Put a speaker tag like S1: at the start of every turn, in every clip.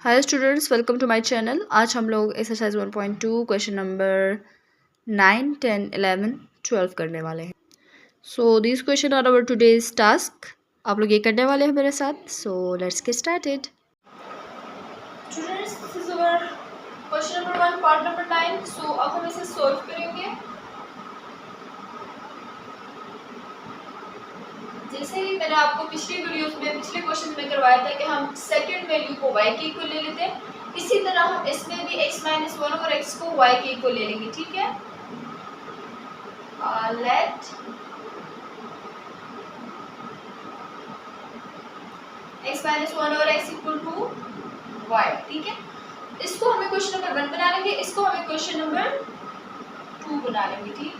S1: Hi students, welcome to my channel. आज हम लोग एक्सरसाइज 1.2 क्वेश्चन नंबर 9, 10, 11, 12 करने वाले हैं। So this question are our today's task. आप लोग ये करने वाले हैं मेरे साथ। So let's get started. Students, this is our question number 1 part number 9। So अब हम इसे सॉल्व करेंगे। जैसे ही मैंने आपको पिछली वीडियोस में पिछले क्वेश्चन में करवाया था कि हम सेकंड वैल्यू को y के इक्वल ले लेते हैं, इसी तरह हम इसमें भी x - 1 और x को y के इक्वल ले लेंगे। ठीक है, लेट x - 1 और x इक्वल टू y। ठीक है, इसको हमें क्वेश्चन नंबर 1 बना लेंगे, इसको हमें क्वेश्चन नंबर 2 बना लेंगे। ठीक,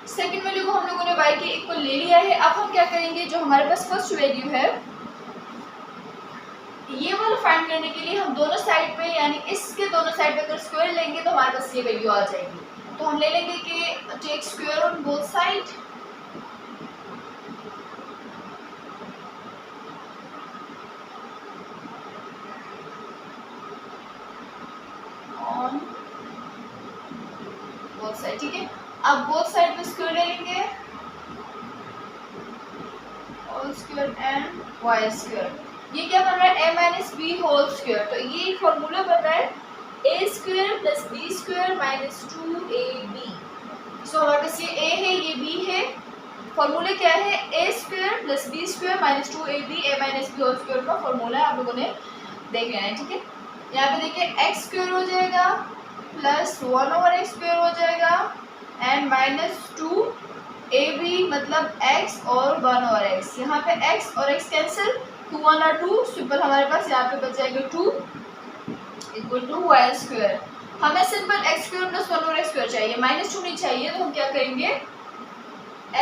S1: सेकंड वैल्यू को हम लोगों ने y के इक्वल ले लिया है। अब हम क्या करेंगे, जो हमारे पास फर्स्ट वैल्यू है ये वाला फाइंड करने के लिए हम दोनों साइड पे, यानी इसके दोनों साइड पे अगर स्क्वायर लेंगे तो हमारे पास ये वैल्यू आ जाएगी। तो हम ले लेंगे कि take square on both side. On both side. ठीक है, अब बोथ साइड पे स्क्वायर ले लेंगे, whole square and Y square. ये क्या बन रहा है, a minus B whole square. तो ये फॉर्मूला बन रहा है a square plus B square minus 2ab। So हमारे पास ये a है, ये b है। फॉर्मूला क्या है, a square plus B square minus 2ab, a minus B whole square का फॉर्मूला है, आप लोगों ने देख लेना है। ठीक है, यहाँ पे देखिए x स्क्वायर हो जाएगा प्लस 1 ओवर x स्क्वायर हो जाएगा एंड माइनस 2ab मतलब x और 1 ओवर x। यहाँ पे x और x कैंसिल, 2 1 और 2 सिंपल, हमारे पास यहाँ पे बच जाएगा 2 इक्वल टू वाई स्क्वायर। हमें सिंपल x स्क्वायर प्लस 1 और x स्क्वायर चाहिए, माइनस 2 नहीं चाहिए। तो हम क्या करेंगे,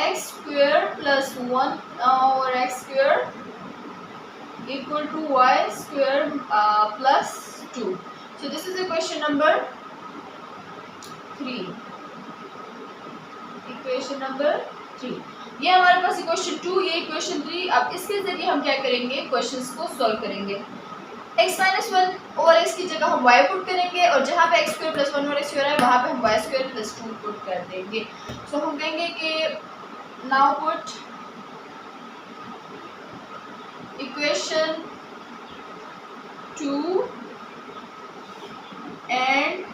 S1: x स्क्वायर प्लस 1 और x square equal to Y square plus 2। So this is the question number 3। Equation number 3 ये हमारे पास इक्वेशन 2, ये इक्वेशन 3। अब इसके जरिए हम क्या करेंगे, क्वेश्चंस को सॉल्व करेंगे। x - 1 और x की जगह हम y पुट करेंगे और जहाँ पे x स्क्वायर प्लस 1 और x स्क्वायर है वहाँ पे हम y स्क्वायर प्लस 2 पुट कर देंगे। सो हम कहेंगे कि नाउ पुट इक्वेशन 2 एंड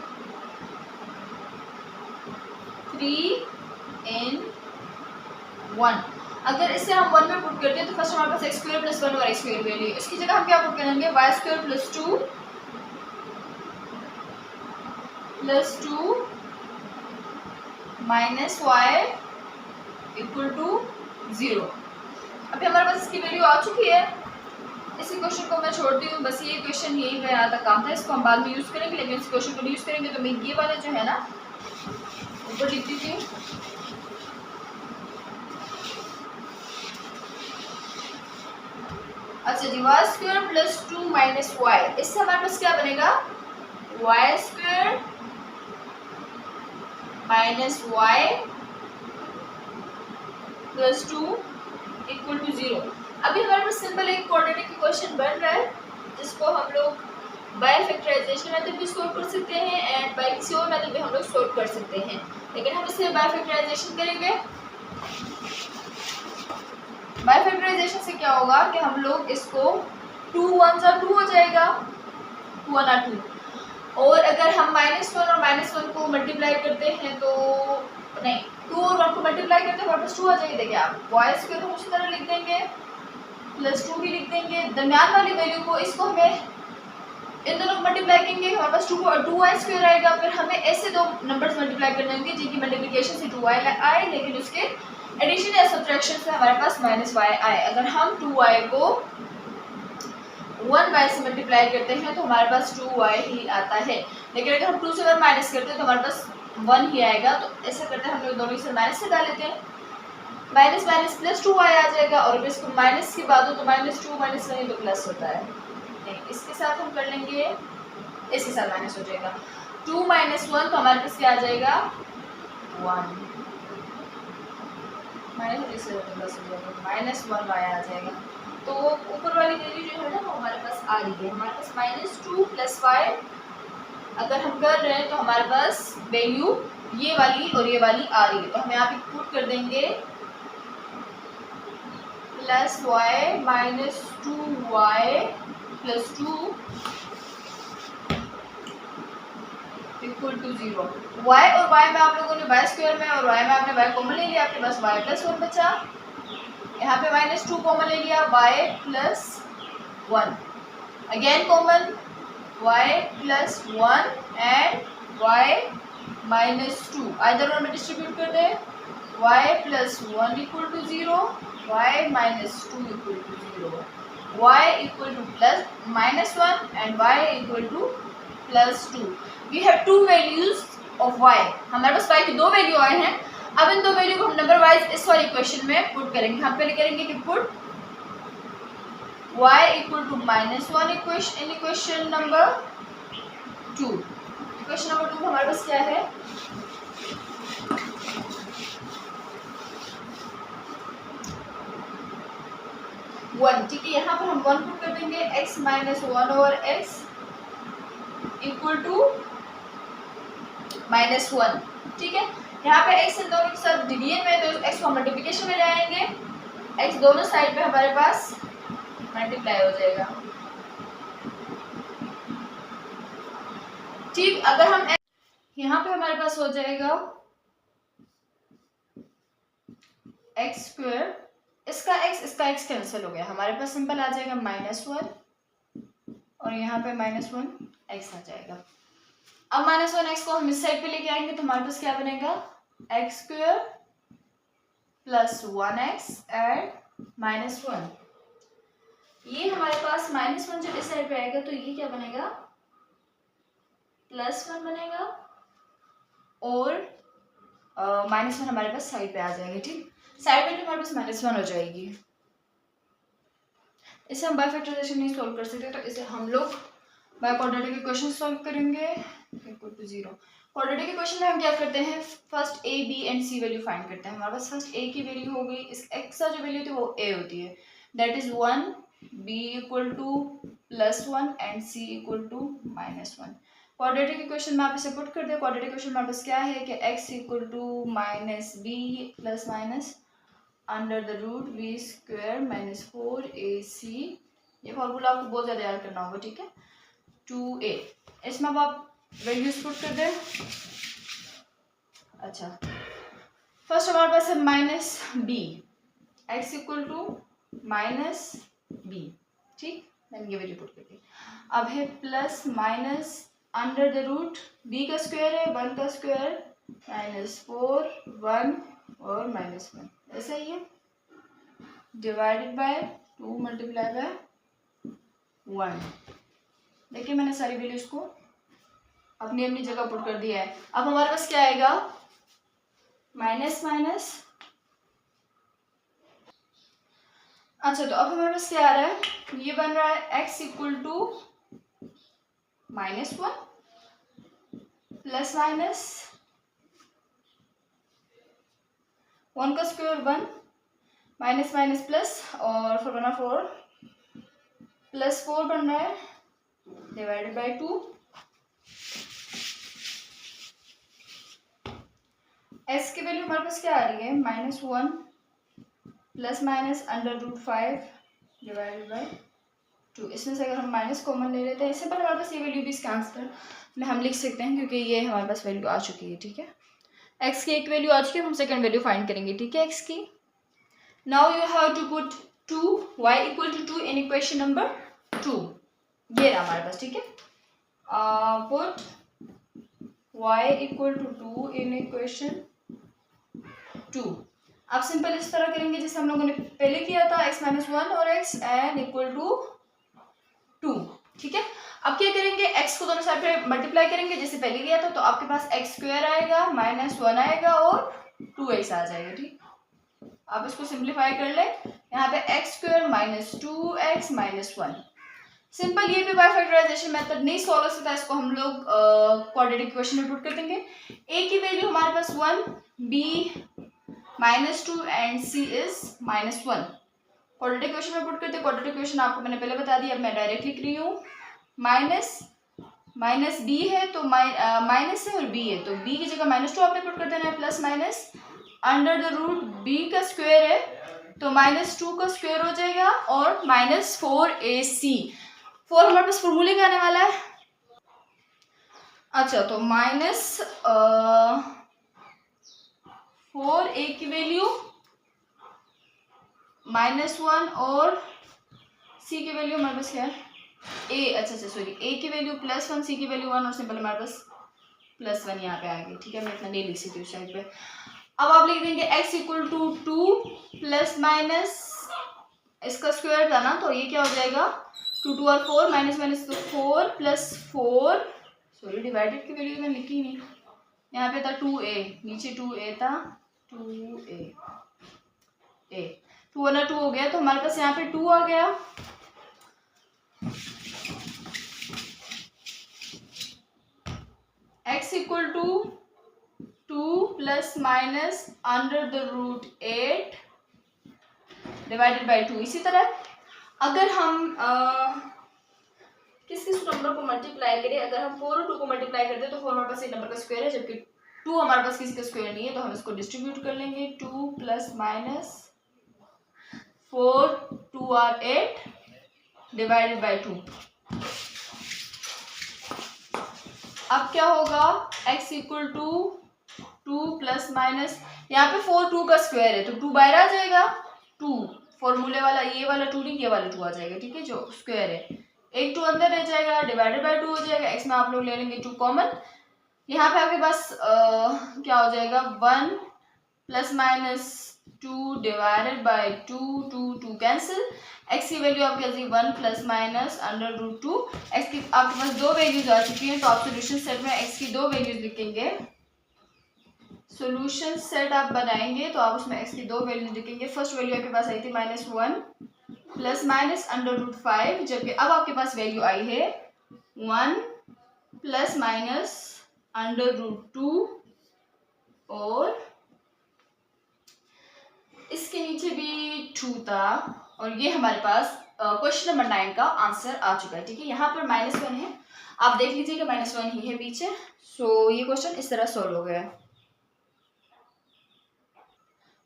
S1: 3 इन 1। अगर इसे हम 1 में पुट करते हैं तो फर्स्ट हमारे पास x स्क्वायर प्लस 1 और x स्क्वायर वैल्यू, इसकी जगह हम क्या पुट करेंगे, y square plus 2 minus y equal to 0। अभी हमारे पास इसकी वैल्यू आ चुकी है। इसी क्वेश्चन को मैं छोड़ती हूँ, बस ये क्वेश्चन यही पे यहाँ तक काम था, इसको हम बाद में यूज करेंगे, लेकिन इस क्वेश्चन को यूज करेंगे। तो मैं ये वाला जो है ना ऊपर लिख दीजिए, अच्छा जी, Y square plus 2 minus Y, इससे हमारे पास क्या बनेगा, Y square minus Y plus 2 equal to 0। अभी हमारे पास सिंपल एक क्वाड्रेटिक इक्वेशन बन रहा है जिसको हम लोग बाय फैक्टराइजेशन मेथड भी सॉल्व कर सकते हैं एंड बाय किसी और मेथड भी हम लोग सॉल्व कर सकते हैं, लेकिन हम इसे बाय फैक्टराइजेशन करेंगे। बाय फैक्टराइजेशन से क्या होगा कि हम लोग इसको 2 1 जा 2 हो जाएगा, 2 1 2। और अगर हम -1 और -1 को मल्टीप्लाई करते हैं तो नहीं, 2 और 1 को मल्टीप्लाई करते हैं वापस 2 आ जाएगी। देखिए आप वाई स्क्वायर को उसी तरह लिख देंगे, प्लस 2 भी लिख देंगे, दरमियान वाली वैल्यू को इसको हमें इन दोनों को मल्टीप्लाई करेंगे, हमारे पास 2 वाई स्क्वायर आएगा। फिर हमें ऐसे दो नंबर्स मल्टीप्लाई करने होंगे जिनकी मल्टीप्लिकेशन से 2 वाई आए, लेकिन उसके एडिशन या सब्ट्रैक्शन से हमारे पास माइनस वाई आए। अगर हम 2 वाई को 1 वाई से मल्टीप्लाई करते हैं तो हमारे पास 2 वाई ही आता है, लेकिन अगर हम 2 से 1 माइनस करते हैं तो हमारे पास 1 ही आएगा। तो ऐसा करते हैं हम लोग दोनों से माइनस लगा लेते हैं, माइनस माइनस प्लस 2 वाई आ जाएगा। और अगर इसको माइनस की बात हो तो -2 -1 तो प्लस होता है, नहीं इसके साथ हम कर लेंगे, इसके साथ माइनस हो जाएगा। 2 - 1 तो हमारे पास क्या आ जाएगा, 1 -1 वाई आ जाएगा। तो ऊपर वाली वैल्यू जो है ना आ रही है हमारे पास -2 + y। अगर हम कर रहे हैं तो हमारे पास वैल्यू ये वाली और ये वाली आ रही है, तो हम यहाँ पे पुट कर देंगे +y -2y + 2 = 0। y और y में आप लोगों ने y स्क्वायर में और y में आपने y कॉमन ले लिया, आपके पास y + 1 बचा। यहाँ पे -2 कॉमन ले लिया, y + 1 again common, y + 1 and y -2 either one में डिस्ट्रीब्यूट कर दें। y + 1 = 0, y -2 = 0, y =+(-1) and y =+2। We have two values of y। हमारे पास y की दो वैल्यू आए हैं। अब इन दो वैल्यू को हम नंबर वाइज इस वाली इक्वेशन में पुट करेंगे। हम पहले करेंगे कि put y =-1 in equation number 2। Equation number 2 हमारे पास क्या है, वन। ठीक है, यहाँ पर हम 1 पुट कर देंगे, x - 1/x = -1। ठीक है, यहाँ पे x इन दोनों के साथ डिवीजन में, तो x को मल्टीप्लिकेशन में जाएंगे, x दोनों साइड पे हमारे पास मल्टीप्लाई हो जाएगा। ठीक, अगर हम यहाँ पे हमारे पास हो जाएगा x², इसका x कैंसिल हो गया, हमारे पास सिंपल आ जाएगा -1 और यहाँ पे -1x आ जाएगा। अब -1x को हम इस साइड पे लेके आएंगे तो हमारे पास क्या बनेगा, x² + 1x एंड -1। ये हमारे पास -1 जब इस साइड पे आएगा तो ये क्या बनेगा, +1 बनेगा और -1 हमारे पास साइड पे आ जाएंगे। ठीक, साइड में हमारे पास -1 हो जाएगी। इसे हम बाय फैक्टराइजेशन नहीं सॉल्व कर सकते, तो इसे हम लोग बाय क्वाड्रेटिक इक्वेशन सॉल्व करेंगे = 0। क्वाड्रेटिक इक्वेशन में हम क्या करते हैं, first a b and c value find करते हैं। हमारे पास फर्स्ट a की वैल्यू हो गई, इस x का जो वैल्यू होती है वो a होती है, that is 1, b = +1 and c = -1। Quadratic equation में आप इसे पुट कर दे। क्वाड्रेटिक इक्वेशन में हमारे पास क्या है कि x = -b ± √b² - 4ac। ये फॉर्मूला आपको बहुत ज़्यादा याद करना होगा। ठीक है, 2a, इसमें अब आप वैल्यूज पुट कर दें। अच्छा, फर्स्ट हमारे पास है -b, x = -b। ठीक, मैंने ये वैल्यू पुट कर दी। अब है +- b का स्क्वायर है, 1 का स्क्वायर -4 1 और -1, ऐसा ही है, डिवाइडेड बाय 2 मल्टीप्लाई बाय 1। देखिए मैंने सारी वैल्यूज को अपनी अपनी जगह पुट कर दिया है। अब हमारे पास क्या आएगा, माइनस। अच्छा, तो अब हमारे पास क्या आ रहा है, ये बन रहा है x = -1 ± 1 का स्क्वायर 1 माइनस प्लस और 4 बना 4 +4 बन रहा है डिवाइडेड बाय 2। s की वैल्यू हमारे पास क्या आ रही है, -1 ±√5 डिवाइडेड बाय 2। इसमें से अगर हम माइनस कॉमन ले लेते हैं, इससे पहले हमारे पास ये वैल्यू भी इसके आंसर में हम लिख सकते हैं, क्योंकि ये हमारे पास वैल्यू आ चुकी है। ठीक है, x की एक वैल्यू आ चुकी है, हम सेकंड वैल्यू फाइंड करेंगे। ठीक है, x की। Now you have to put 2y = 2 in equation number 2। ये रहा हमारे पास। ठीक है, पुट y = 2 इन इक्वेशन 2। आप सिंपल इस तरह करेंगे जैसे हम लोगों ने पहले किया था, x - 1 और x n = 2। ठीक है, अब क्या करेंगे, x को दोनों साइड पे मल्टीप्लाई करेंगे जैसे पहले किया था, तो आपके पास x² आएगा, -1 आएगा और 2x आ जाएगा। ठीक, आप इसको सिंप्लीफाई कर ले, यहाँ पे x² - 2x - 1। सिंपल, ये भी बाय फैक्टराइजेशन मेथड नहीं सॉल्व हो सकता, इसको हम लोग क्वाड्रेटिक इक्वेशन में पुट कर देंगे। a की वैल्यू हमारे पास 1, b -2 and c is -1। Quadratic equation में पुट करते हैं। क्वाड्रेटिक इक्वेशन आपको मैंने पहले बता दिया, अब मैं डायरेक्ट लिख रही हूँ। माइनस बी है तो माइनस है और बी है तो बी की जगह -2 आपने पुट कर देना है, plus minus under the root B का स्क्वायर है तो -2 का स्क्वायर हो जाएगा और -4ac। 4 हमारे पास फॉर्मूले का आने वाला है। अच्छा तो -4a की वैल्यू -1 और c की वैल्यू हमारे पास क्या है a, अच्छा सॉरी, a की वैल्यू +1, c की वैल्यू 1 और सिंपल हमारे पास +1 यहाँ पे आ गई। ठीक है, मैं इतना नहीं लिख सकती उस साइड पे। अब आप लिख देंगे x = 2 प्लस माइनस इसका स्क्वायर था ना तो ये क्या हो जाएगा 2 2 और 4 माइनस तो 4 + 4, सॉरी डिवाइडेड की वैल्यू मैंने लिखी नहीं, यहाँ पे था 2a, नीचे 2a था, 2a 2 वाला 2 हो गया तो हमारे पास यहाँ पे 2 आ गया। x = 2 plus minus under the root 8 divided by 2। इसी तरह अगर हम किस नंबर को मल्टीप्लाई करें, अगर हम 4 और 2 को मल्टीप्लाई करते हैं तो 4 हमारे पास एक नंबर का स्क्वायर है जबकि 2 हमारे पास किसी का स्क्वायर नहीं है, तो हम इसको डिस्ट्रीब्यूट कर लेंगे। 2 प्लस माइनस 4 2 और 8 डिवाइडेड बाई 2। अब क्या होगा x = 2 प्लस माइनस, यहाँ पे 4 2 का स्क्वायर है तो 2 बाहर आ जाएगा, 2 फॉर्मूले वाला ये वाला 2 नहीं ये वाला 2 आ जाएगा। ठीक है, जो स्क्वायर है एक 2 अंदर रह जाएगा, डिवाइडेड बाई 2 हो जाएगा। x में आप लोग ले लेंगे 2 कॉमन, यहाँ पे आपके पास क्या हो जाएगा 1 plus minus 2 divided by 2, 2 cancel, x की वैल्यू आपके पास 1 plus minus under root 2। x की आपके पास 2 वैल्यूज आ चुकी हैं तो आप सोल्यूशन सेट में x की 2 वैल्यूज लिखेंगे। सोल्यूशन सेट आप बनाएंगे तो आप उसमें x की 2 वैल्यूज लिखेंगे। फर्स्ट वैल्यू आपके पास आई थी -1 प्लस माइनस अंडर रूट 5, जबकि अब आपके पास वैल्यू आई है 1 प्लस माइनस अंडर रूट 2 और इसके नीचे भी 2 था और ये हमारे पास क्वेश्चन नंबर 9 का आंसर आ चुका है। ठीक है, यहाँ पर -1 है, आप देख लीजिएगा -1 ही है पीछे। सो ये क्वेश्चन इस तरह सॉल्व हो गया।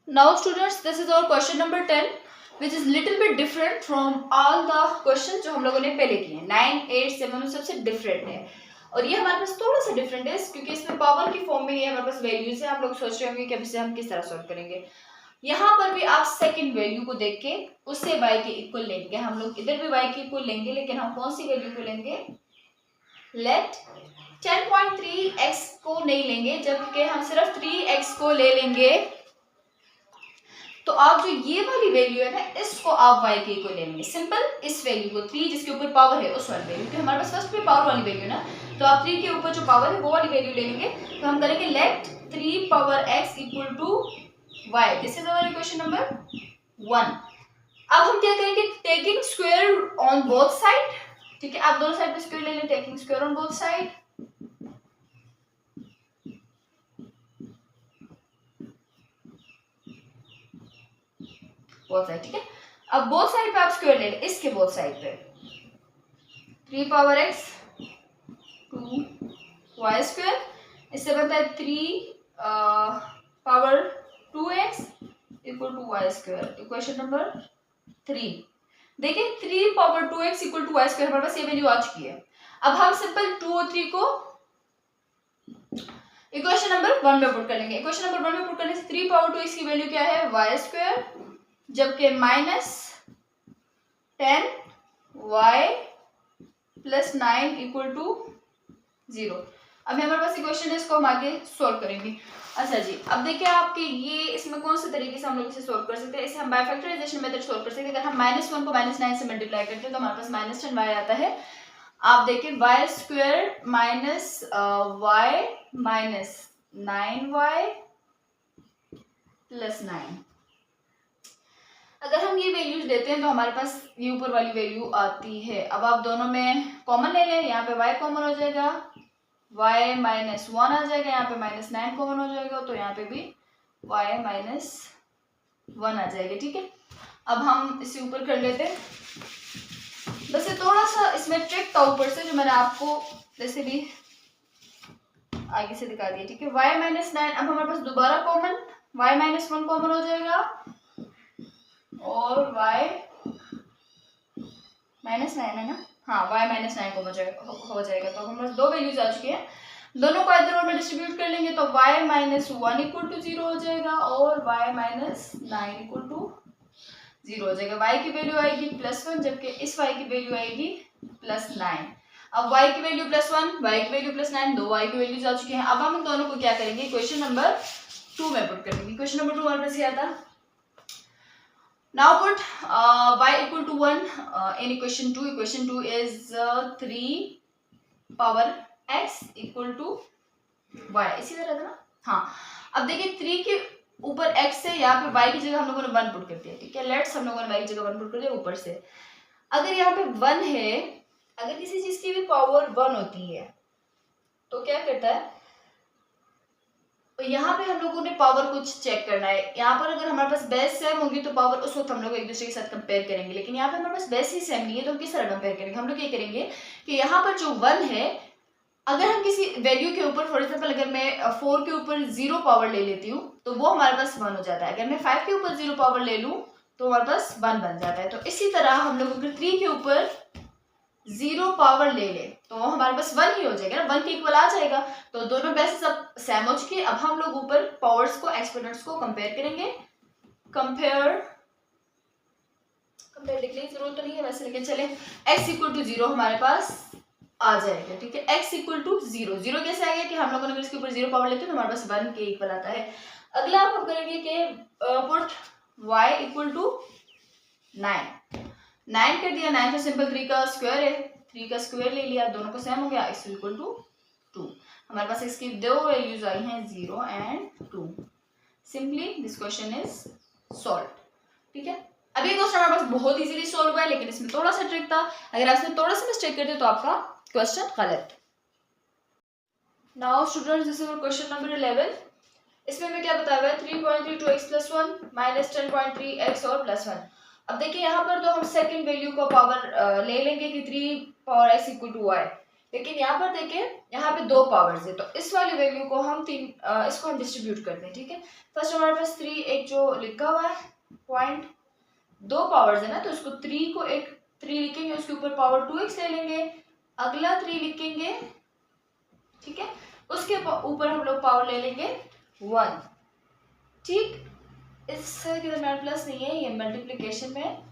S1: Now students, this is our question number 10 which is little bit different from all the question जो हम लोगों ने पहले किए हैं। 9 8 7 सबसे डिफरेंट है और ये हमारे पास थोड़ा सा डिफरेंट है क्योंकि इसमें पावर की फॉर्म में ये हमारे पास वैल्यूज है। आप लोग सोच रहे होंगे कि अब इसे हम किस तरह सॉल्व करेंगे। यहाँ पर भी आप सेकंड वैल्यू को देख के उससे y के इक्वल लेंगे। हम लोग इधर भी y के इक्वल लेंगे लेकिन हम कौन सी वैल्यू को लेंगे, लेट 10.3x को नहीं लेंगे जबकि हम सिर्फ 3x को ले लेंगे। तो आप जो ये वाली वैल्यू है ना इसको आप y के इक्वल लेंगे। सिंपल, इस वैल्यू को 3 जिसके ऊपर पावर है उस वाली वैल्यू, क्योंकि हमारे पास फर्स्ट पे पावर वाली वैल्यू ना, तो आप 3 के ऊपर जो पावर है वो वाली वैल्यू ले लेंगे। तो हम करेंगे let 3 power x equal to y। This is our equation number 1। अब हम क्या करेंगे, taking square on both side. ठीक है, आप दोनों साइड पे स्क्वायर ले लें, taking square on both side. Both side, ठीक है। अब बोथ साइड पे आप स्क्वायर ले लें, इसके बोथ साइड पे 3 पावर x 2 y स्क्वायर, इससे बनता है 3 power 2x equal to y square. Equation number 3। देखिए 3 power 2x equal to y square हमारे पास ये वैल्यू आ चुकी है। अब हम सिंपल 2 और 3 को इक्वेशन नंबर 1 में पुट कर लेंगे। इक्वेशन नंबर 1 में पुट करने से 3 पावर 2x की वैल्यू क्या है y स्क्वायर, जबकि -10y प्लस 9 इक्वल टू 0। अब हमारे पास इक्वेशन है, इसको हम आगे सॉल्व करेंगे। अच्छा जी, अब देखिए आपके ये इसमें कौन से तरीके से हम लोग इसे सॉल्व कर सकते हैं। इसे हम बाय फैक्टराइजेशन मेथड सॉल्व कर सकते हैं। अगर हम -1 को -9 से मल्टीप्लाई करते हैं तो हमारे पास -10y आता है। आप देखिए y square minus y minus 9y plus 9। अगर हम ये वैल्यूज लेते हैं तो हमारे पास ये ऊपर वाली वैल्यू आती है। अब आप दोनों में कॉमन ले लें, यहाँ पे y कॉमन हो जाएगा, y माइनस 1 आ जाएगा, यहाँ पे -9 कॉमन हो जाएगा तो यहाँ पे भी y माइनस 1 आ जाएगा। ठीक है, अब हम इसे ऊपर कर लेते हैं। बस ये थोड़ा सा इसमें ट्रिक था ऊपर से जो मैंने आपको जैसे भी आगे से दिखा दिया, ठीक है। y माइनस 9, अब हमारे पास दोबारा कॉमन y माइनस 1 कॉमन हो जाएगा और y माइनस 9 है ना, हाँ y माइनस 9 कॉमन हो जाएगा। तो हमारे पास दो वैल्यूज आ चुकी हैं, दोनों को इधर और में डिस्ट्रीब्यूट कर लेंगे तो y माइनस 1 इक्वल टू 0 हो जाएगा और y माइनस 9 इक्वल टू 0 हो जाएगा। y की वैल्यू आएगी +1 जबकि इस y की वैल्यू आएगी +9। अब y की वैल्यू +1, y की वैल्यू +9, दो y की वैल्यूज आ चुके हैं। अब हम इन दोनों को क्या करेंगे, क्वेश्चन नंबर 2 में पुट कर देंगे। क्वेश्चन नंबर 2 हमारे पास क्या था, now put y equal to 1 in equation 2। Equation 2 is 3 power x equal to y, इसी तरह था ना, हाँ। अब देखिए 3 के ऊपर x से यहाँ पे y की जगह हम लोगों ने 1 पुट कर दिया, ठीक है। लेट्स हम लोगों ने y की जगह 1 पुट कर दिया ऊपर से। अगर यहाँ पे 1 है, अगर किसी चीज की भी पावर 1 होती है तो क्या करता है, तो यहाँ पे हम लोगों ने पावर कुछ चेक करना है। यहाँ पर अगर हमारे पास बेस सेम होगी तो पावर उस वक्त हम लोग एक दूसरे के साथ कंपेयर करेंगे, लेकिन यहाँ पे हमारे पास बेस ही सेम नहीं है तो हम किस तरह कंपेयर करेंगे। हम लोग ये करेंगे कि यहाँ पर जो 1 है, अगर हम किसी वैल्यू के ऊपर, फॉर एग्जाम्पल अगर मैं 4 के ऊपर 0 पावर ले लेती हूँ तो वो हमारे पास 1 हो जाता है। अगर मैं 5 के ऊपर 0 पावर ले लूँ तो हमारे पास 1 बन जाता है। तो इसी तरह हम लोग अगर 3 के ऊपर 0 पावर ले ले तो हमारे पास 1 ही हो जाएगा ना, 1 के इक्वल आ जाएगा। तो दोनों बेस सब सेम हो चुके। अब हम लोग ऊपर पावर्स को, एक्सपोनेंट्स को कंपेयर करेंगे। कंपेयर लिखने की जरूरत तो नहीं है वैसे, लेकिन चले x इक्वल टू 0 हमारे पास आ जाएगा, ठीक है। x इक्वल टू 0, 0 कैसे आएगा कि हम लोगों ने अगर इसके ऊपर 0 पावर लेते हैं तो हमारे पास 1 के इक्वल आता है। अगला आप हम करेंगे कि पुट y इक्वल टू 9 कर दिया। 9 तो सिंपल 3 का स्क्वायर है, 3 का स्क्वायर ले लिया, दोनों को सेम हो गया, x इक्वल टू 2। हमारे पास इसकी दो वैल्यूज आई हैं 0 and 2। Simply this question is solve, ठीक है। अब ये क्वेश्चन हमारे पास बहुत इजीली सॉल्व हुआ है, लेकिन इसमें थोड़ा सा ट्रिक था। अगर आप इसमें थोड़ा सा मिस्टेक करते तो आपका क्वेश्चन गलत। Now students, this is question number 11। इसमें हमें क्या बताया हुआ है, 3.32x + 1 माइनस 10.3x और +1। अब देखिए यहाँ पर तो हम सेकंड वैल्यू को पावर ले लेंगे कि 3 power x equal to y, लेकिन यहाँ पर देखिए यहाँ पे दो पावर्स है तो इस वाली वैल्यू को हम इसको हम डिस्ट्रीब्यूट करते हैं, ठीक है। फर्स्ट हमारे पास 3 एक जो लिखा हुआ है पॉइंट, दो पावर्स है ना, तो इसको 3 को एक 3 लिखेंगे, उसके ऊपर पावर 2x ले लेंगे, अगला 3 लिखेंगे, ठीक है। उसके ऊपर हम लोग पावर ले लेंगे 1, ठीक। इसके दरम्यान प्लस नहीं है, ये मल्टीप्लिकेशन में।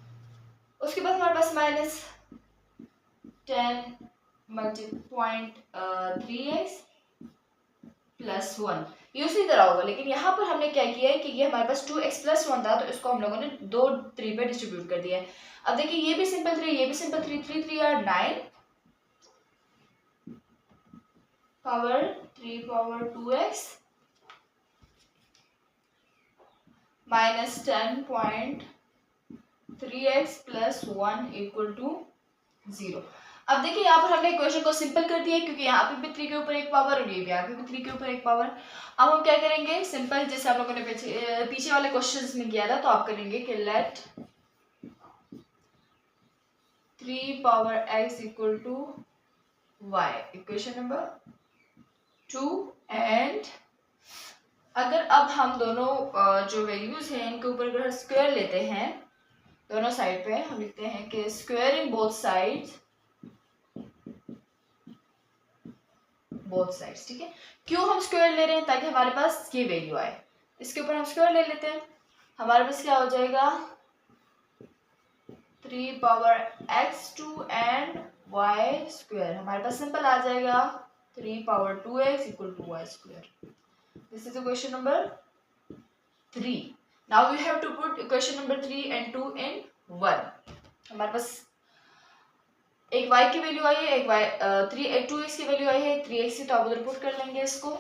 S1: उसके बाद हमारे पास माइनस 10.3x + 1, ये उसी तरह होगा, लेकिन यहाँ पर हमने क्या किया है कि ये हमारे पास 2x + 1 था तो इसको हम लोगों ने 2 3 पे डिस्ट्रीब्यूट कर दिया है। अब देखिए ये भी सिंपल 3, ये भी simple 3, 3 3 are 9 power 3 power 2x minus 10.3x + 1 equal to 0। अब देखिए यहाँ पर हमने इक्वेशन को सिंपल कर दिया है क्योंकि यहाँ पे भी 3 के ऊपर एक पावर और ये भी यहाँ पे भी 3 के ऊपर एक पावर। अब हम क्या करेंगे, सिंपल जैसे आप लोगों ने पीछे वाले क्वेश्चंस में किया था तो आप करेंगे कि let 3 power x equal to y, equation number 2। And अगर अब हम दोनों जो वैल्यूज हैं इनके ऊपर अगर स्क्वायर लेते हैं दोनों साइड पे, हम लिखते हैं कि स्क्वायर इन बोथ साइड्स, ठीक है। क्यों हम स्क्वायर ले रहे हैं, ताकि हमारे पास ये वैल्यू आए। इसके ऊपर हम स्क्वायर ले लेते हैं, हमारे पास क्या हो जाएगा 3 power x2 and y square, हमारे पास सिंपल आ जाएगा 3 power 2x equal to y square. This is question number 3। Now we have to put equation number 3 and 2 in 1। हमारे पास एक y की वैल्यू आई है, एक y 2x की वैल्यू आई है, 3x की तो आप उधर पुट कर लेंगे इसको।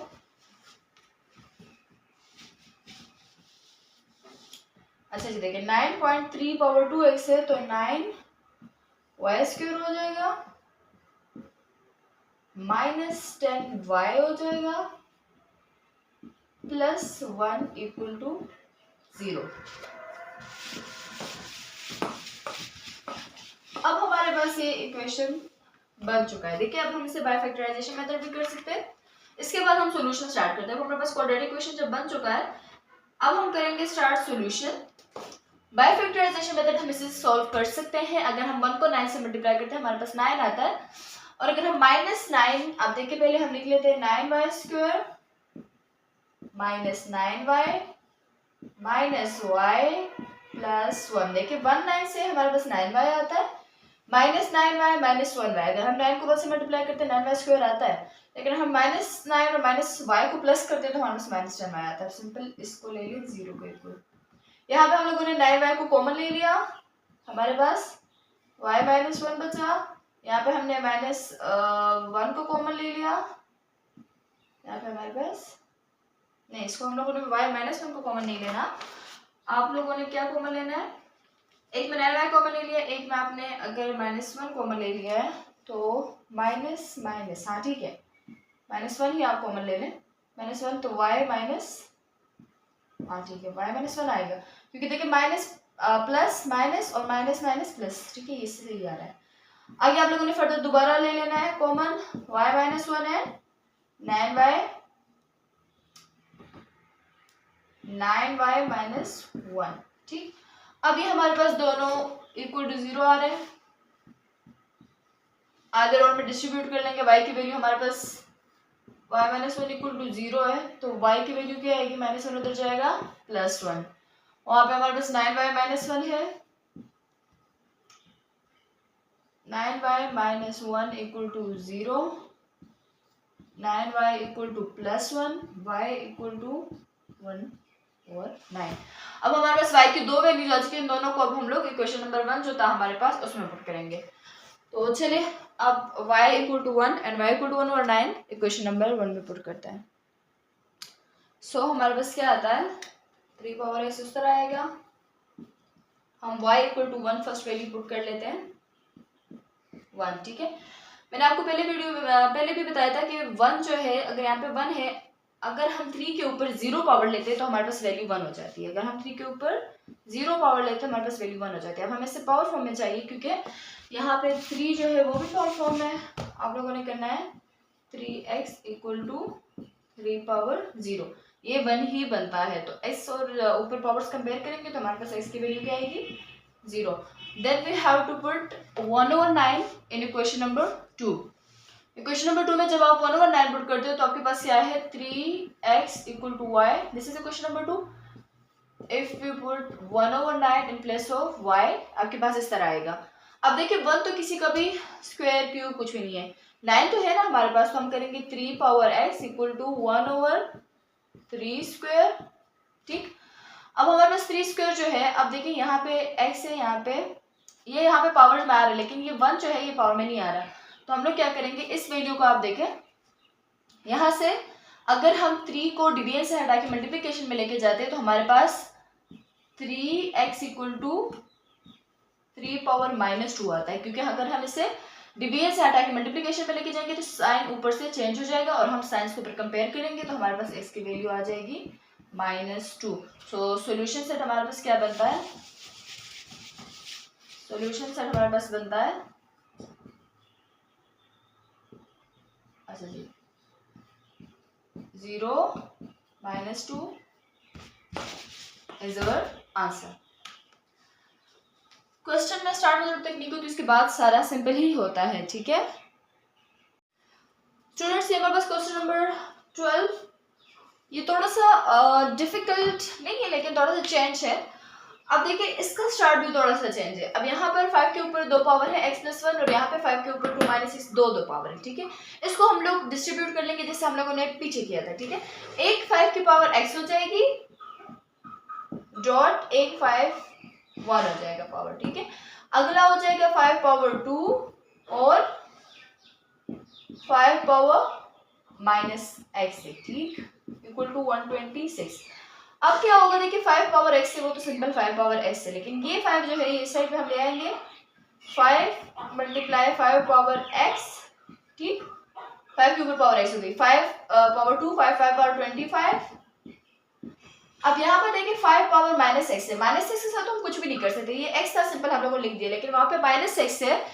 S1: अच्छा जी देखिए 9.3 पावर 2x है तो 9y स्क्वायर हो जाएगा माइनस 10y हो जाएगा +1 इक्वल टू 0। अब हमारे पास ये इक्वेशन बन चुका है। देखिए अब हम इसे बाय फैक्टराइजेशन मेथड भी कर सकते हैं। इसके बाद हम सॉल्यूशन स्टार्ट करते हैं। हमारे पास क्वाड्रेटिक इक्वेशन जब बन चुका है, अब हम करेंगे start solution. By factorisation method हम इसे सॉल्व कर सकते हैं। अगर हम 1 को 9 से मल्टीप्लाई करते हैं हमारे पास 9 आता है, और अगर हम -9, अब देखिए पहले हम लिख लेते हैं 9y square -9y -y plus 1। देखिए 1 9 से हमारे पास 9y आता है, -9y -1y। अगर हम 9 को 1 से मल्टीप्लाई करते हैं 9y स्क्वायर आता है, लेकिन हम -9 और -y को प्लस करते हैं तो हमारे पास -10y आता है। सिंपल इसको ले लिए 0 के इक्वल। यहाँ पे हम लोगों ने 9y को कॉमन ले लिया, हमारे पास y -1 बचा। यहाँ पे हमने -1 को कॉमन ले लिया, यहाँ पे हमारे पास नहीं, इसको हम लोगों ने y -1 को कॉमन नहीं लेना। आप लोगों ने क्या कॉमन लेना है, एक में 9y कॉमन ले लिया, एक में आपने अगर -1 कॉमन ले लिया है तो माइनस माइनस, हाँ ठीक है, -1 ही आप कॉमन ले लें, -1 तो y माइनस, हाँ ठीक है y -1 आएगा, क्योंकि देखिए माइनस प्लस माइनस और माइनस माइनस प्लस, ठीक है, इससे सही आ रहा है। आगे आप लोगों ने फर्दर दोबारा ले लेना है कॉमन, y -1 है 9y -1, ठीक। अब ये हमारे पास दोनों इक्वल टू 0 आ रहे हैं। आगे राउंड में डिस्ट्रीब्यूट कर लेंगे, y की वैल्यू हमारे पास y -1 इक्वल टू 0 है, तो y की वैल्यू क्या आएगी, -1 उधर जाएगा +1, वहां पे हमारे पास 9y -1 है, 9y -1 equal to 0, 9y equal to +1, y equal to 1 और 9। अब हमारे पास y की दो वैल्यूज आ चुकी हैं, इन दोनों को अब हम लोग इक्वेशन नंबर 1 जो था हमारे पास उसमें पुट करेंगे। तो चलिए अब y equal to 1 and y equal to 1 और 9 इक्वेशन नंबर 1 में पुट करते हैं। सो हमारे पास क्या आता है, 3 पावर s उस तरह आएगा। हम y equal to 1 first value put कर लेते हैं 1, ठीक है। मैंने आपको पहले भी बताया था कि 1 जो है, अगर यहाँ पे 1 है, अगर हम 3 के ऊपर 0 पावर लेते हैं तो हमारे पास वैल्यू 1 हो जाती है। अगर हम 3 के ऊपर 0 पावर लेते हैं हमारे पास वैल्यू 1 हो जाती है। अब हमें इससे पावर फॉर्म में चाहिए, क्योंकि यहाँ पे 3 जो है वो भी पावर फॉर्म में आप लोगों ने करना है 3x इक्वल टू 3 पावर 0, ये 1 ही बनता है। तो s और ऊपर पावर्स कंपेयर करेंगे तो हमारे पास x की वैल्यू क्या आएगी, 0। Then we have to put 1/9 in equation number 2। Equation number 2 में जब आप 1/9 पुट करते हो तो आपके पास क्या है, 3x equal to y। This is equation number 2। If we put 1/9 in place of y, आपके पास इस तरह आएगा। अब देखिए 1 तो किसी का भी स्क्वायर क्यूब कुछ भी नहीं है, 9 तो है ना हमारे पास, तो हम करेंगे 3 power x equal to 1/3 square, ठीक। अब हमारे पास 3 स्क्वायर जो है, अब देखिए यहाँ पे x है, यहाँ पे ये यहाँ पे पावर में आ रहा है, लेकिन ये 1 जो है ये पावर में नहीं आ रहा। तो हम लोग क्या करेंगे, इस वैल्यू को आप देखें, यहाँ से अगर हम 3 को डिवीजन से हटा के मल्टीप्लिकेशन में लेके जाते हैं तो हमारे पास 3x इक्वल टू 3 पावर -2 आता है, क्योंकि अगर हम इसे डिवीजन से हटा के मल्टीप्लिकेशन में लेके जाएंगे तो साइन ऊपर से चेंज हो जाएगा और हम साइंस के ऊपर कंपेयर करेंगे तो हमारे पास x की वैल्यू आ जाएगी -2। सो सॉल्यूशन सेट हमारे पास क्या बनता है, सॉल्यूशन सेट हमारे पास बनता है, अच्छा जी, 0 -2 इज अवर आंसर। क्वेश्चन में स्टार्ट हो तक नहीं हो तो इसके बाद सारा सिंपल ही होता है, ठीक है स्टूडेंट्स। ये हमारे पास क्वेश्चन नंबर 12, ये थोड़ा सा डिफिकल्ट नहीं है लेकिन थोड़ा सा चेंज है। अब देखिए इसका स्टार्ट भी थोड़ा सा चेंज है। अब यहाँ पर 5 के ऊपर 2 पावर है x+1 और यहाँ पे 5 के ऊपर 2 - 6 दो पावर है, ठीक है। इसको हम लोग डिस्ट्रीब्यूट कर लेंगे जैसे हम लोगों ने पीछे किया था, ठीक है। एक 5 की पावर x हो जाएगी डॉट एक 5 1 हो जाएगा पावर, ठीक है। अगला हो जाएगा 5 पावर 2 और 5 पावर -x, ठीक, इक्वल टू 126। अब क्या होगा, देखिए 5 पावर x से वो तो सिंपल 5 पावर s है, लेकिन ये 5 जो है ये इस साइड पे हम ले आएंगे, 5 मल्टीप्लाई 5 पावर x, ठीक, 5 के ऊपर पावर x हो गई, 5 पावर 2 5 5 पावर 25, अब यहाँ पर देखिए 5 पावर माइनस एक्स है, माइनस एक्स के साथ हम कुछ भी नहीं कर सकते, ये एक्स था सिंपल हम लोगों ने लिख दिया, लेकिन वहाँ पे माइनस एक्स है।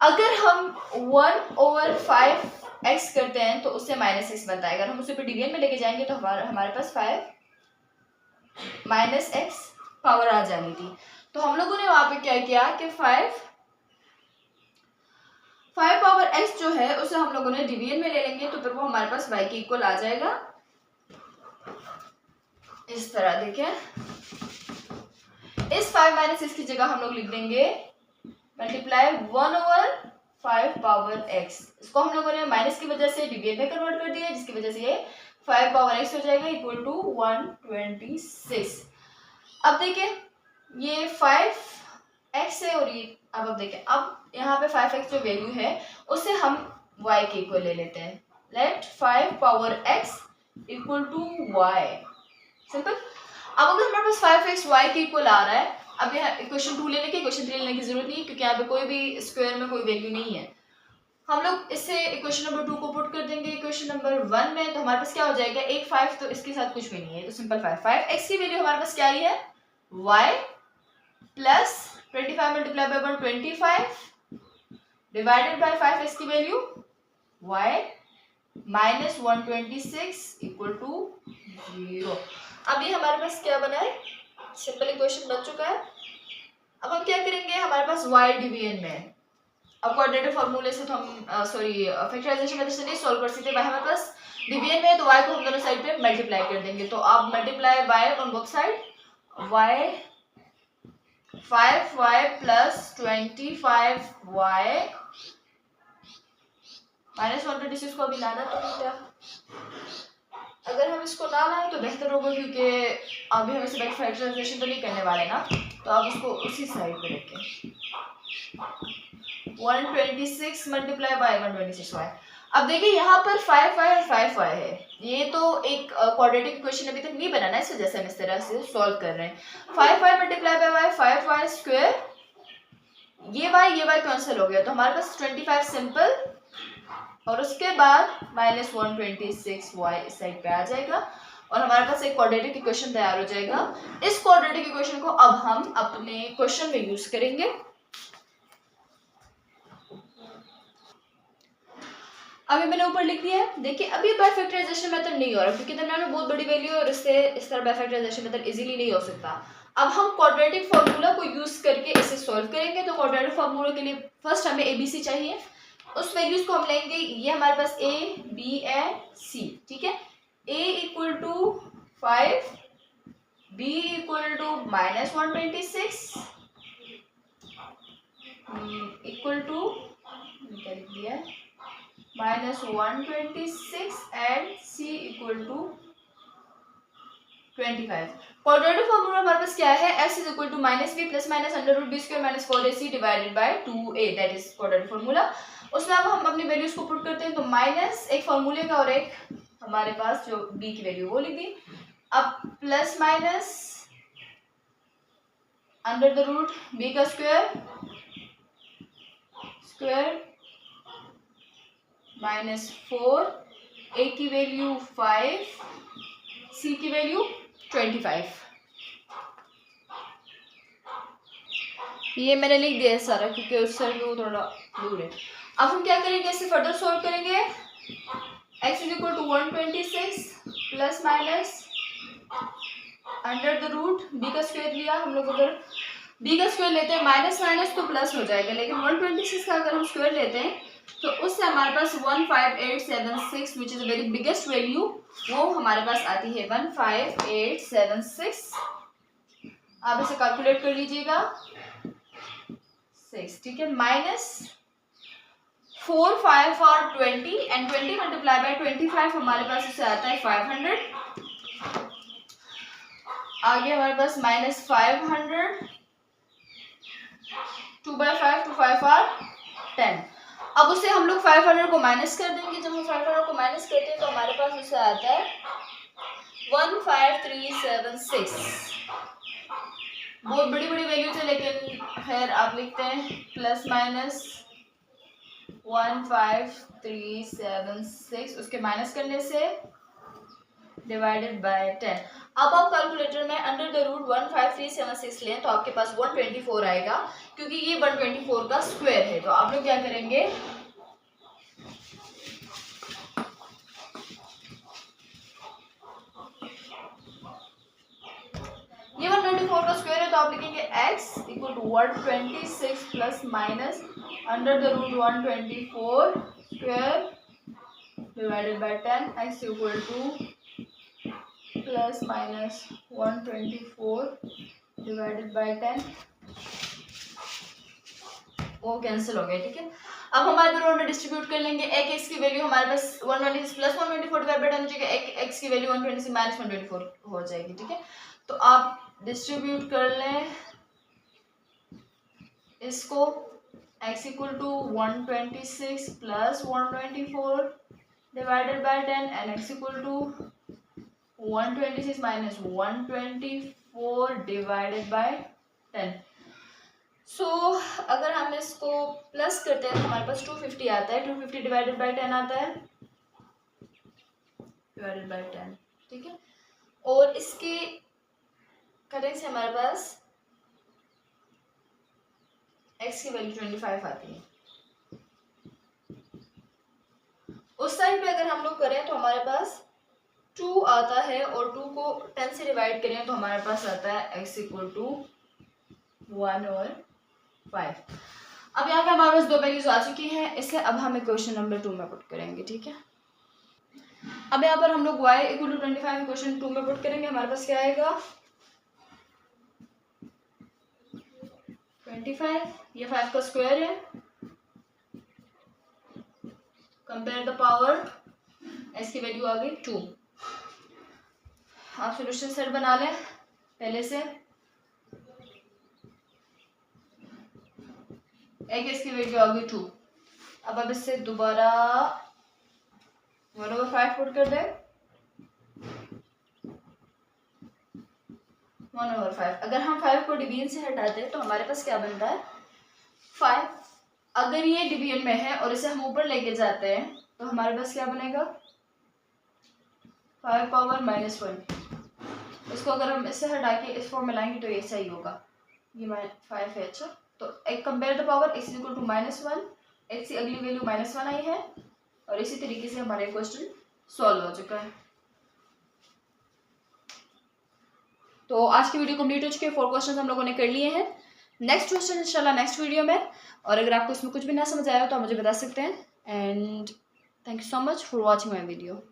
S1: अगर हम 1/5 एक्स करते हैं तो उससे माइनस एक्स बनता है, अगर हम उसे पे डिवीजन में लेके जाएंगे तो हमारे पास 5 माइनस एक्स पावर आ जानी थी। तो हम लोगों ने वहां पे क्या किया कि 5 पावर एक्स जो है उसे हम लोगों ने डिवीजन में ले लेंगे, तो फिर वो हमारे पास y के इक्वल आ जाएगा। इस तरह देखें, इस 5 माइनस एक्स की जगह हम लोग लिख देंगे मल्टीप्लाई 1/5 पावर एक्स। इसको हम लोगों ने माइनस की वजह से डिवीजन में कन्वर्ट कर दिया, जिसकी वजह से ये 5 पावर एक्स हो जाएगा इक्वल टू 126। अब देखिए ये 5x है और ये अब देखिए, अब यहाँ पे 5x जो वैल्यू है उसे हम y के इक्वल ले लेते हैं। Let 5 power x equal to y, simple. अब अगर हमारे पास 5x y के इक्वल आ रहा है, अब यहाँ इक्वेशन 2 लेने की इक्वेशन 3 लेने की जरूरत नहीं, क्योंकि यहाँ पे कोई भी स्क्वायर में कोई वैल्यू नहीं है। हम लोग इससे इक्वेशन नंबर 2 को पुट कर देंगे इक्वेशन नंबर 1 में, तो हमारे पास क्या हो जाएगा, एक 5 तो इसके साथ कुछ भी नहीं है, तो सिंपल 5x की वैल्यू हमारे पास क्या आई है, y plus 25 multiply by 125 divided by 5x की value y minus 126 equal to 0। अब ये हमारे पास क्या बना है, सिंपल इक्वेशन बन चुका है। अब हम क्या करेंगे, हमारे पास y डिवीजन में, अब क्वाड्रेटिक फार्मूले से तो हम फैक्टराइजेशन मेथड से नहीं सॉल्व कर सकते, y हमारे पास डिवीजन में, तो y को हम दोनों साइड पे मल्टीप्लाई कर देंगे। तो आप multiply y on both side, y 5y plus 25y minus 126 को अभी लाना तो नहीं क्या, अगर हम इसको ना लाएं तो बेहतर होगा, क्योंकि अभी हम इसे फैक्टराइजेशन तो नहीं करने वाले ना, तो आप इसको उसी साइड पे रखें। 126 मल्टीप्लाई बाय 126y। अब देखिए यहाँ पर 5y और 5y है, ये तो एक क्वाड्रेटिक इक्वेशन अभी तक नहीं बना ना, इस वजह से हम इस तरह से सॉल्व कर रहे हैं। 5y multiply by y 5y square, ये y कैंसिल हो गया, तो हमारे पास 25 सिंपल, और उसके बाद माइनस 126y इस साइड पे आ जाएगा, और हमारे पास एक क्वाड्रेटिक इक्वेशन तैयार हो जाएगा। इस क्वाड्रेटिक इक्वेशन को अब हम अपने क्वेश्चन में यूज करेंगे। अभी मैंने ऊपर लिख दिया है, देखिए अभी बाय फैक्टराइजेशन मेथड नहीं हो रहा, क्योंकि दरम्यान में बहुत बड़ी वैल्यू है और इससे इस तरह बाय फैक्टराइजेशन मेथड इजीली नहीं हो सकता। अब हम क्वाड्रेटिक फार्मूला को यूज करके इसे सॉल्व करेंगे। तो क्वाड्रेटिक फार्मूला के लिए फर्स्ट हमें एबीसी चाहिए, उस वैल्यूज को हम लेंगे, ये हमारे पास a b एंड c, ठीक है। a equal to 5, b equal to minus 126 equal to क्या लिख दिया है, minus 126 and c equal to 25। Quadratic formula हमारे पास क्या है, s is equal to minus B plus minus under root B square minus 4ac divided by 2a, that is quadratic formula. उसमें अब हम अपनी वैल्यूज को पुट करते हैं, तो माइनस एक फार्मूले का और एक हमारे पास जो b की वैल्यू वो लिख दी। अब plus minus under the root b का स्क्वायर माइनस 4, a की वैल्यू 5, c की वैल्यू 25। ये मैंने लिख दिया है सारा, क्योंकि उस साइड वो थोड़ा दूर है। अब हम क्या करेंगे, इसे फर्दर सॉल्व करेंगे। x is equal to 126 plus minus under the root b का स्क्वायर लिया हम लोग, अगर b का स्क्वायर लेते हैं माइनस माइनस तो प्लस हो जाएगा, लेकिन 126 का अगर हम स्क्वायर लेते हैं तो उससे हमारे पास 15876 which is very biggest value, वो हमारे पास आती है 15876। आप इसे कैलकुलेट कर लीजिएगा 6, ठीक है। माइनस 4, 5 और 20 एंड 20 मल्टीप्लाई बाय 25 हमारे पास उसे आता है 500। आगे हमारे पास माइनस 500, 2/5 to 5 are 10। अब उसे हम लोग 500 को माइनस कर देंगे। जब हम 500 को माइनस करते हैं तो हमारे पास उसे आता है 15376। बहुत बड़ी बड़ी वैल्यू थे, लेकिन खैर आप लिखते हैं प्लस माइनस 15376, उसके माइनस करने से डिवाइडेड बाय 10। अब आप कैलकुलेटर में अंडर द रूट 15376 लें तो आपके पास 124 आएगा, क्योंकि ये 124 का स्क्वायर है। तो आप लोग क्या करेंगे, ये 124 का स्क्वायर है तो आप लिखेंगे x equal to 126 plus minus under the root 124 square divided by 10, x equal to plus minus 124 divided by 10, वो कैंसिल हो गया। ठीक है, अब हमारे दोनों में डिस्ट्रीब्यूट कर लेंगे। एक x की वैल्यू हमारे पास 126 प्लस 124 डिवाइड बाय 10 हो जाएगा, एक x की वैल्यू 126 माइनस 124 हो जाएगी। ठीक है, तो आप डिस्ट्रीब्यूट कर लें इसको, x equal to 126 plus 124 divided by 10 and x equal to 126 minus 124 divided by 10। So अगर हम इसको प्लस करते हैं तो हमारे पास 250 आता है, 250 डिवाइडेड बाय 10 आता है, डिवाइडेड बाय 10। ठीक है, और इसके करेंगे से हमारे पास x की वैल्यू 25 आती है। उस साइड पे अगर हम लोग करें तो हमारे पास 2 आता है और 2 को 10 से डिवाइड करें तो हमारे पास आता है x इक्वल टू 1/5। अब यहाँ पे हमारे पास दो वैल्यूज आ चुकी हैं, इसलिए अब हम क्वेश्चन नंबर 2 में पुट करेंगे। ठीक है, अब यहाँ पर हम लोग y इक्वल टू 25 क्वेश्चन 2 में पुट करेंगे। हमारे पास क्या आएगा 25, ये 5 का स्क्वायर है, कंपेयर द पावर, s की वैल्यू आ गई 2। आप सोल्यूशन सेट बना लें पहले से, एक इसकी वैल्यू आ गई 2। अब इससे दोबारा 1/5 पुट कर दें, 1/5। अगर हम 5 को डिवीजन से हटाते हैं तो हमारे पास क्या बनता है 5। अगर ये डिवीजन में है और इसे हम ऊपर लेके जाते हैं तो हमारे पास क्या बनेगा 5 पावर माइनस 1। इसको अगर हम इससे हटा के इस फॉर्म में लाएंगे तो ये सही होगा, ये 5 है। अच्छा, तो एक compare the power x equal to -1, x की अगली वैल्यू -1 आई है और इसी तरीके से हमारा क्वेश्चन सॉल्व हो चुका है। तो आज की वीडियो कंप्लीट हो चुकी है, 4 क्वेश्चन हम लोगों ने कर लिए हैं। नेक्स्ट क्वेश्चन इंशाल्लाह नेक्स्ट वीडियो में, और अगर आपको इसमें कुछ भी ना समझ आया तो आप मुझे बता सकते हैं। And thank you so much for watching my video.